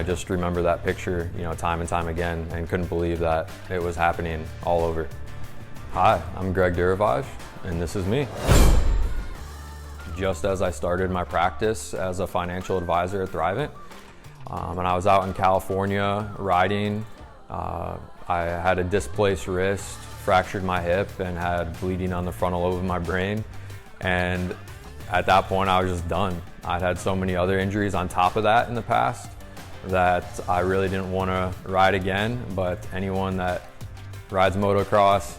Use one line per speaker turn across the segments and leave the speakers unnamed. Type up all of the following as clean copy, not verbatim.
just remember that picture, time and time again, and couldn't believe that it was happening all over. Hi, I'm Greg Duravage, and this is me. Just as I started my practice as a financial advisor at Thrivent, and I was out in California riding, I had a displaced wrist, fractured my hip, and had bleeding on the frontal lobe of my brain. And at that point, I was just done. I'd had so many other injuries on top of that in the past that I really didn't want to ride again. But anyone that rides motocross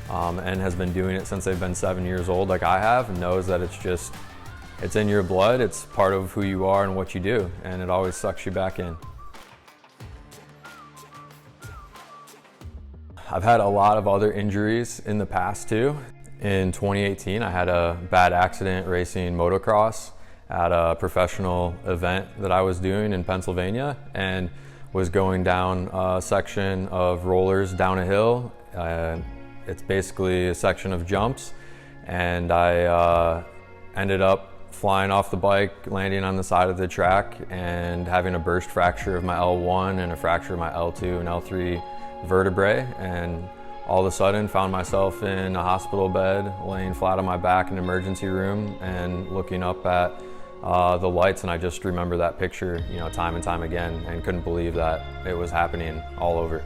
and has been doing it since they've been 7 years old, like I have, knows that it's in your blood, it's part of who you are and what you do, and it always sucks you back in. I've had a lot of other injuries in the past too. In 2018, I had a bad accident racing motocross at a professional event that I was doing in Pennsylvania, and was going down a section of rollers down a hill. It's basically a section of jumps, and I ended up flying off the bike, landing on the side of the track, and having a burst fracture of my L1 and a fracture of my L2 and L3 vertebrae. And all of a sudden found myself in a hospital bed, laying flat on my back in an emergency room and looking up at the lights. And I just remember that picture, time and time again, and couldn't believe that it was happening all over.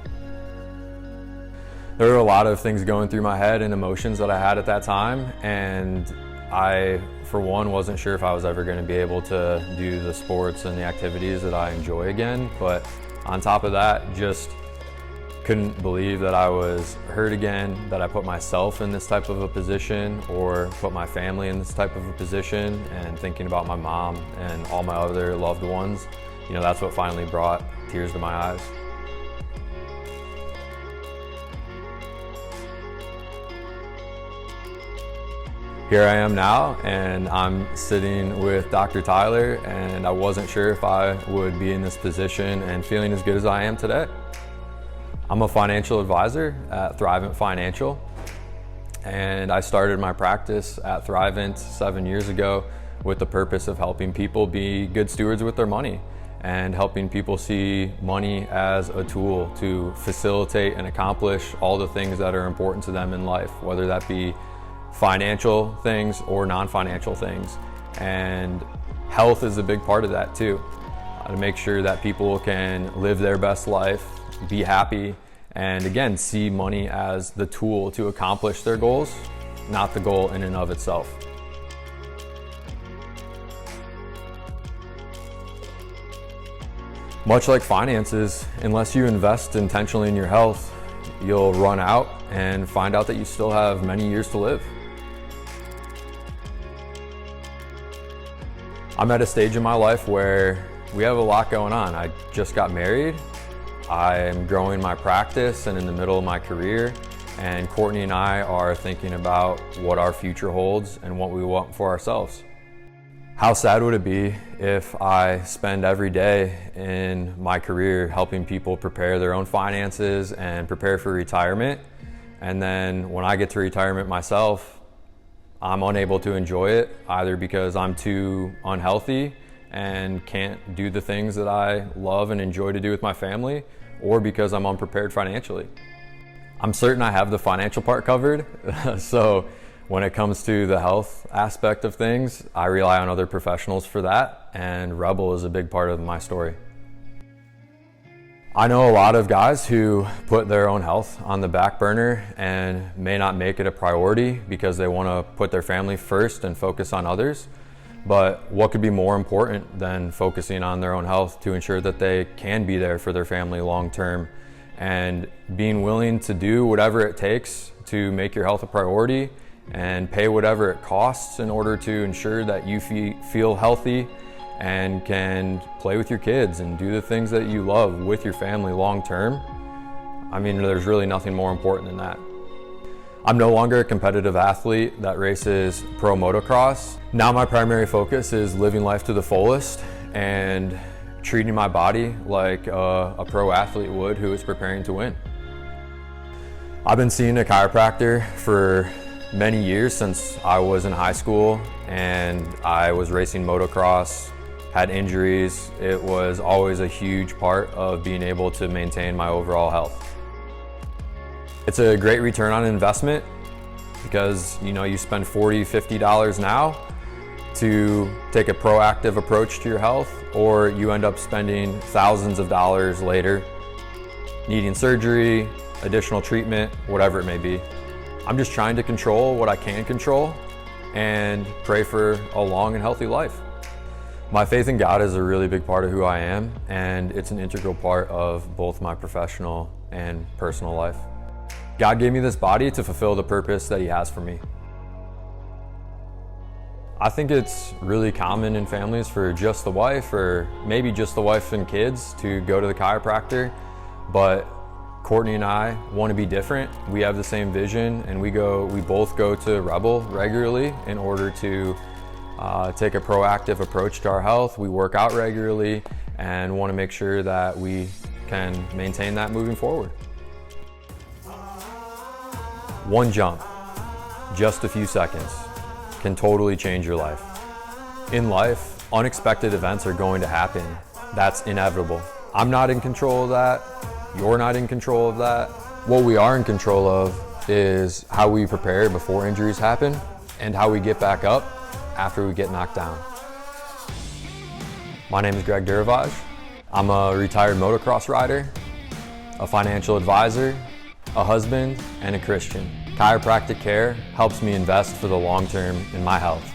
There were a lot of things going through my head and emotions that I had at that time, and I, for one, wasn't sure if I was ever going to be able to do the sports and the activities that I enjoy again. But on top of that, just couldn't believe that I was hurt again, that I put myself in this type of a position or put my family in this type of a position, and thinking about my mom and all my other loved ones, that's what finally brought tears to my eyes. Here I am now, and I'm sitting with Dr. Tyler, and I wasn't sure if I would be in this position and feeling as good as I am today. I'm a financial advisor at Thrivent Financial, and I started my practice at Thrivent 7 years ago with the purpose of helping people be good stewards with their money and helping people see money as a tool to facilitate and accomplish all the things that are important to them in life, whether that be financial things or non-financial things. And health is a big part of that too, to make sure that people can live their best life, be happy, and again, see money as the tool to accomplish their goals, not the goal in and of itself. Much like finances, unless you invest intentionally in your health, you'll run out and find out that you still have many years to live. I'm at a stage in my life where we have a lot going on. I just got married. I'm growing my practice and in the middle of my career, and Courtney and I are thinking about what our future holds and what we want for ourselves. How sad would it be if I spend every day in my career helping people prepare their own finances and prepare for retirement, and then when I get to retirement myself, I'm unable to enjoy it, either because I'm too unhealthy and can't do the things that I love and enjoy to do with my family, or because I'm unprepared financially. I'm certain I have the financial part covered, so when it comes to the health aspect of things, I rely on other professionals for that, and Rebel is a big part of my story. I know a lot of guys who put their own health on the back burner and may not make it a priority because they want to put their family first and focus on others. But what could be more important than focusing on their own health to ensure that they can be there for their family long term, and being willing to do whatever it takes to make your health a priority and pay whatever it costs in order to ensure that you feel healthy and can play with your kids and do the things that you love with your family long term. I mean, there's really nothing more important than that. I'm no longer a competitive athlete that races pro motocross. Now my primary focus is living life to the fullest and treating my body like a pro athlete would who is preparing to win. I've been seeing a chiropractor for many years, since I was in high school, and I was racing motocross had injuries, it was always a huge part of being able to maintain my overall health. It's a great return on investment because you spend $40, $50 now to take a proactive approach to your health, or you end up spending thousands of dollars later, needing surgery, additional treatment, whatever it may be. I'm just trying to control what I can control and pray for a long and healthy life. My faith in God is a really big part of who I am, and it's an integral part of both my professional and personal life. God gave me this body to fulfill the purpose that He has for me. I think it's really common in families for just the wife, or maybe just the wife and kids, to go to the chiropractor, but Courtney and I want to be different. We have the same vision, and we both go to Rebel regularly in order to take a proactive approach to our health. We work out regularly and want to make sure that we can maintain that moving forward. One jump, just a few seconds, can totally change your life. In life, unexpected events are going to happen. That's inevitable. I'm not in control of that. You're not in control of that. What we are in control of is how we prepare before injuries happen and how we get back up after we get knocked down. My name is Greg Duravage. I'm a retired motocross rider, a financial advisor, a husband, and a Christian. Chiropractic care helps me invest for the long term in my health.